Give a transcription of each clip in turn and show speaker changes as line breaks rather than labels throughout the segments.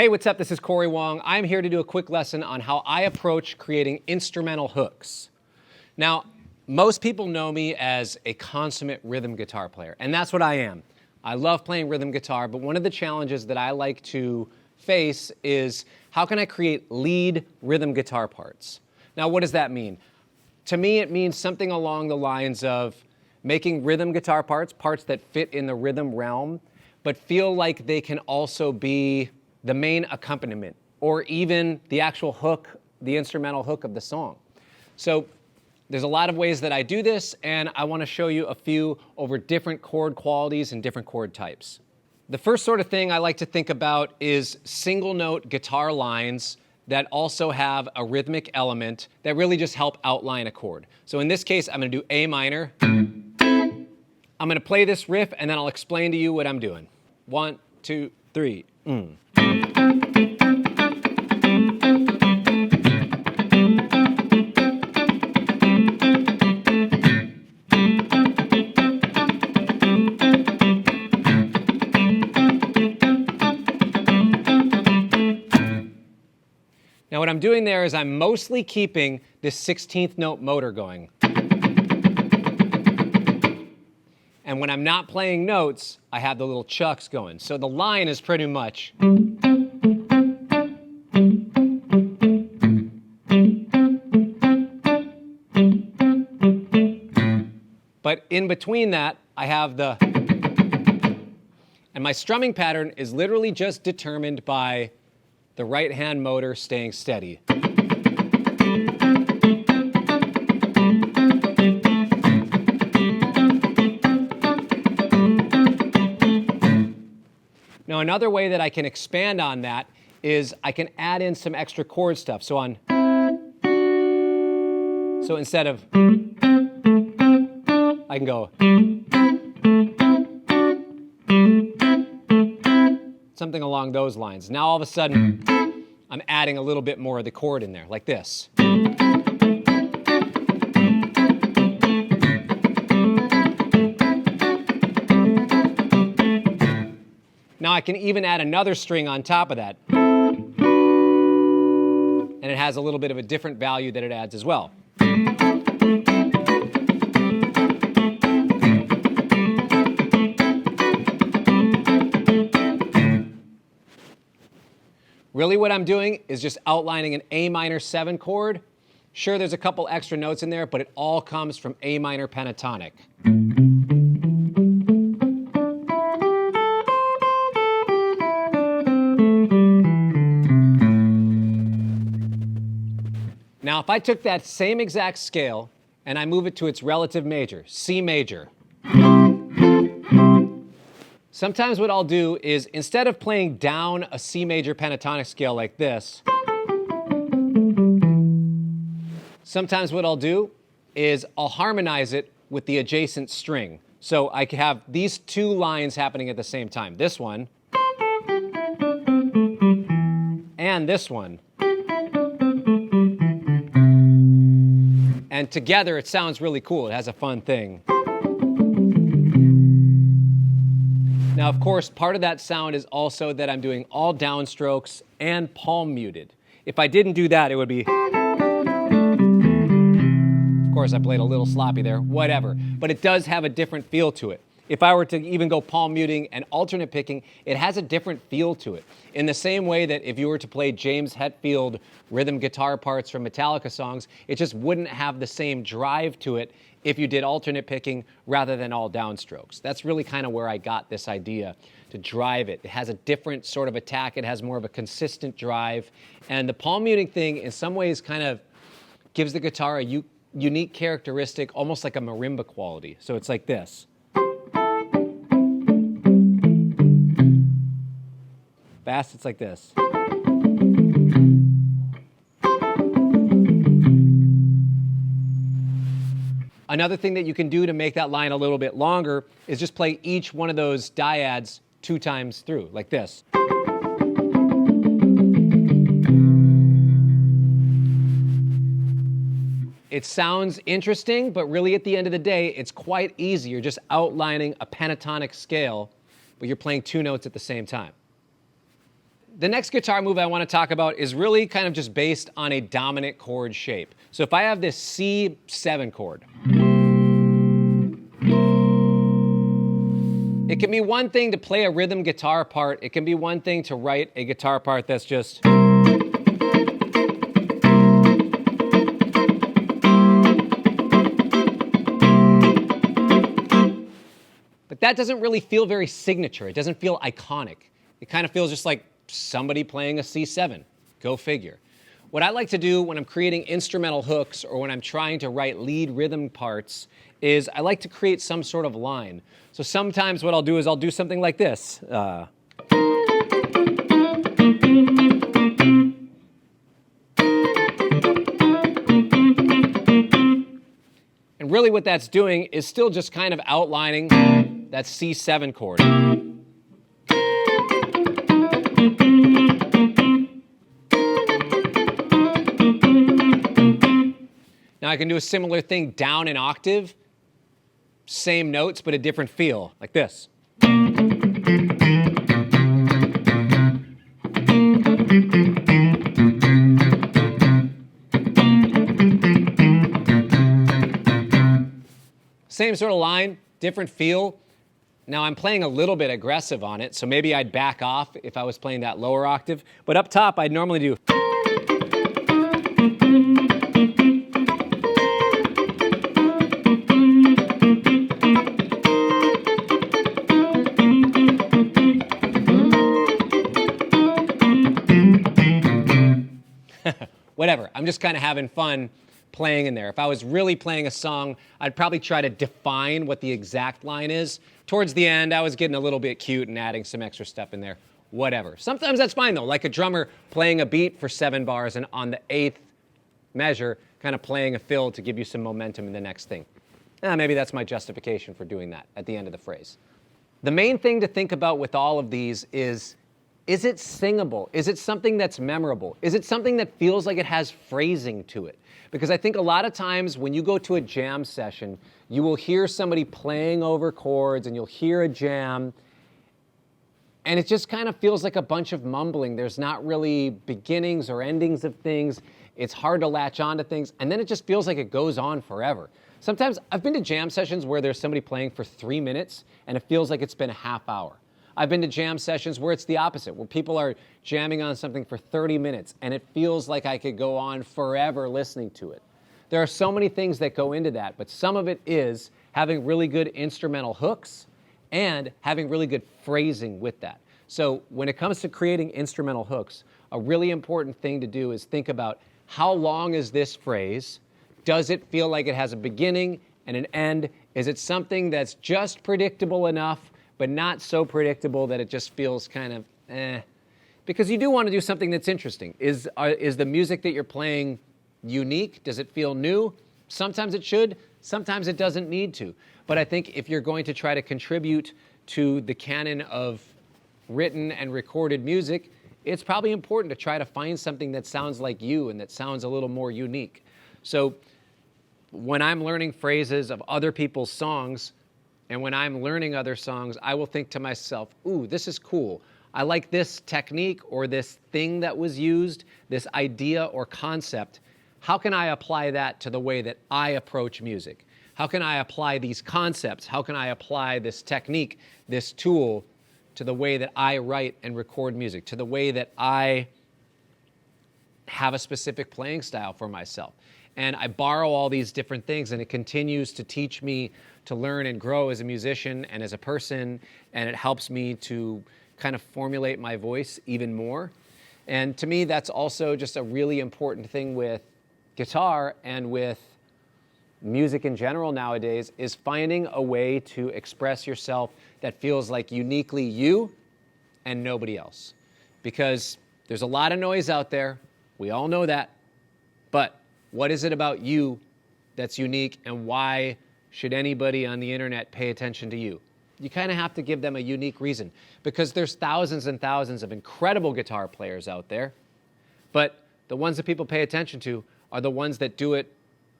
Hey, what's up? This is Cory Wong. I'm here to do a quick lesson on how I approach creating instrumental hooks. Now, most people know me as a consummate rhythm guitar player, and that's what I am. I love playing rhythm guitar, but one of the challenges that I like to face is how can I create lead rhythm guitar parts? Now, what does that mean? To me, it means something along the lines of making rhythm guitar parts, parts that fit in the rhythm realm, but feel like they can also be the main accompaniment, or even the actual hook, the instrumental hook of the song. So there's a lot of ways that I do this, and I want to show you a few over different chord qualities and different chord types. The first sort of thing I like to think about is single note guitar lines that also have a rhythmic element that really just help outline a chord. So in this case, I'm going to do A minor. I'm going to play this riff, and then I'll explain to you what I'm doing. 1, 2, 3. Now what I'm doing there is I'm mostly keeping this 16th note motor going. And when I'm not playing notes, I have the little chucks going. So the line is pretty much. But in between that, I have the. And my strumming pattern is literally just determined by the right hand motor staying steady. Now, another way that I can expand on that is I can add in some extra chord stuff. So instead of, I can go something along those lines. Now all of a sudden, I'm adding a little bit more of the chord in there, like this. Now I can even add another string on top of that. And it has a little bit of a different value that it adds as well. Really what I'm doing is just outlining an A minor 7 chord. Sure, there's a couple extra notes in there, but it all comes from A minor pentatonic. Now, if I took that same exact scale and I move it to its relative major, C major, sometimes what I'll do is, instead of playing down a C major pentatonic scale like this, sometimes what I'll do is I'll harmonize it with the adjacent string. So I can have these two lines happening at the same time. This one and this one. And together it sounds really cool. It has a fun thing. Now, of course, part of that sound is also that I'm doing all downstrokes and palm muted. If I didn't do that, it would be. Of course, I played a little sloppy there, whatever. But it does have a different feel to it. If I were to even go palm muting and alternate picking, it has a different feel to it. In the same way that if you were to play James Hetfield rhythm guitar parts from Metallica songs, it just wouldn't have the same drive to it if you did alternate picking rather than all downstrokes. That's really kind of where I got this idea to drive it. It has a different sort of attack. It has more of a consistent drive. And the palm muting thing in some ways kind of gives the guitar a unique characteristic, almost like a marimba quality. So it's like this. Fast, it's like this. Another thing that you can do to make that line a little bit longer is just play each one of those dyads 2 times through, like this. It sounds interesting, but really at the end of the day, it's quite easy. You're just outlining a pentatonic scale, but you're playing 2 notes at the same time. The next guitar move I want to talk about is really kind of just based on a dominant chord shape. So if I have this C7 chord, it can be one thing to play a rhythm guitar part. It can be one thing to write a guitar part that's just... But that doesn't really feel very signature. It doesn't feel iconic. It kind of feels just like somebody playing a C7. Go figure. What I like to do when I'm creating instrumental hooks or when I'm trying to write lead rhythm parts is I like to create some sort of line. So sometimes what I'll do is I'll do something like this. And really what that's doing is still just kind of outlining that C7 chord. Now I can do a similar thing down an octave, same notes, but a different feel, like this. Same sort of line, different feel. Now I'm playing a little bit aggressive on it, so maybe I'd back off if I was playing that lower octave, but up top I'd normally do. Whatever, I'm just kind of having fun playing in there. If I was really playing a song, I'd probably try to define what the exact line is. Towards the end, I was getting a little bit cute and adding some extra stuff in there. Whatever. Sometimes that's fine though, like a drummer playing a beat for 7 bars and on the 8th measure, kind of playing a fill to give you some momentum in the next thing. Maybe that's my justification for doing that at the end of the phrase. The main thing to think about with all of these is it singable? Is it something that's memorable? Is it something that feels like it has phrasing to it? Because I think a lot of times when you go to a jam session, you will hear somebody playing over chords and you'll hear a jam, and it just kind of feels like a bunch of mumbling. There's not really beginnings or endings of things. It's hard to latch onto things, and then it just feels like it goes on forever. Sometimes I've been to jam sessions where there's somebody playing for 3 minutes and it feels like it's been a half hour. I've been to jam sessions where it's the opposite, where people are jamming on something for 30 minutes and it feels like I could go on forever listening to it. There are so many things that go into that, but some of it is having really good instrumental hooks and having really good phrasing with that. So when it comes to creating instrumental hooks, a really important thing to do is think about how long is this phrase? Does it feel like it has a beginning and an end? Is it something that's just predictable enough but not so predictable that it just feels kind of eh? Because you do want to do something that's interesting. Is the music that you're playing unique? Does it feel new? Sometimes it should, sometimes it doesn't need to. But I think if you're going to try to contribute to the canon of written and recorded music, it's probably important to try to find something that sounds like you and that sounds a little more unique. So when I'm learning phrases of other people's songs, and when I'm learning other songs, I will think to myself, ooh, this is cool. I like this technique or this thing that was used, this idea or concept. How can I apply that to the way that I approach music? How can I apply these concepts? How can I apply this technique, this tool, to the way that I write and record music, to the way that I have a specific playing style for myself? And I borrow all these different things, and it continues to teach me to learn and grow as a musician and as a person, and it helps me to kind of formulate my voice even more. And to me, that's also just a really important thing with guitar and with music in general nowadays, is finding a way to express yourself that feels like uniquely you and nobody else. Because there's a lot of noise out there, we all know that, but what is it about you that's unique, and why should anybody on the internet pay attention to you? You kind of have to give them a unique reason, because there's thousands and thousands of incredible guitar players out there, but the ones that people pay attention to are the ones that do it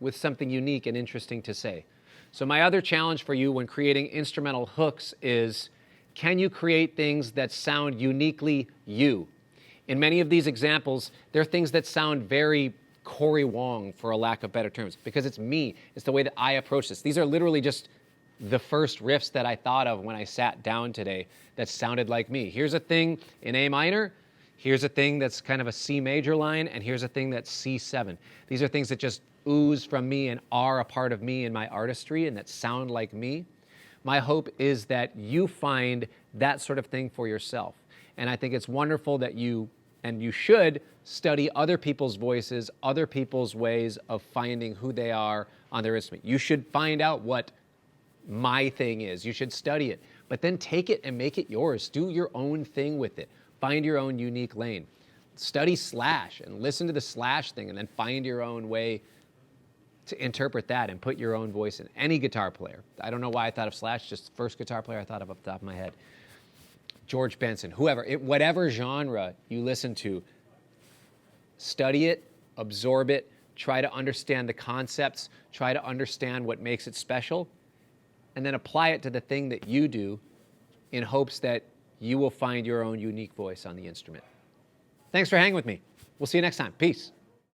with something unique and interesting to say. So my other challenge for you when creating instrumental hooks is, can you create things that sound uniquely you? In many of these examples, there are things that sound very Cory Wong, for a lack of better terms, because it's me. It's the way that I approach this. These are literally just the first riffs that I thought of when I sat down today that sounded like me. Here's a thing in A minor. Here's a thing that's kind of a C major line, and here's a thing that's C7. These are things that just ooze from me and are a part of me and my artistry and that sound like me. My hope is that you find that sort of thing for yourself. And I think it's wonderful that you should study other people's voices, other people's ways of finding who they are on their instrument. You should find out what my thing is. You should study it, but then take it and make it yours. Do your own thing with it. Find your own unique lane. Study Slash and listen to the Slash thing and then find your own way to interpret that and put your own voice in. Any guitar player. I don't know why I thought of Slash, just the first guitar player I thought of off the top of my head. George Benson, whoever, whatever genre you listen to, study it, absorb it, try to understand the concepts, try to understand what makes it special, and then apply it to the thing that you do in hopes that you will find your own unique voice on the instrument. Thanks for hanging with me. We'll see you next time. Peace.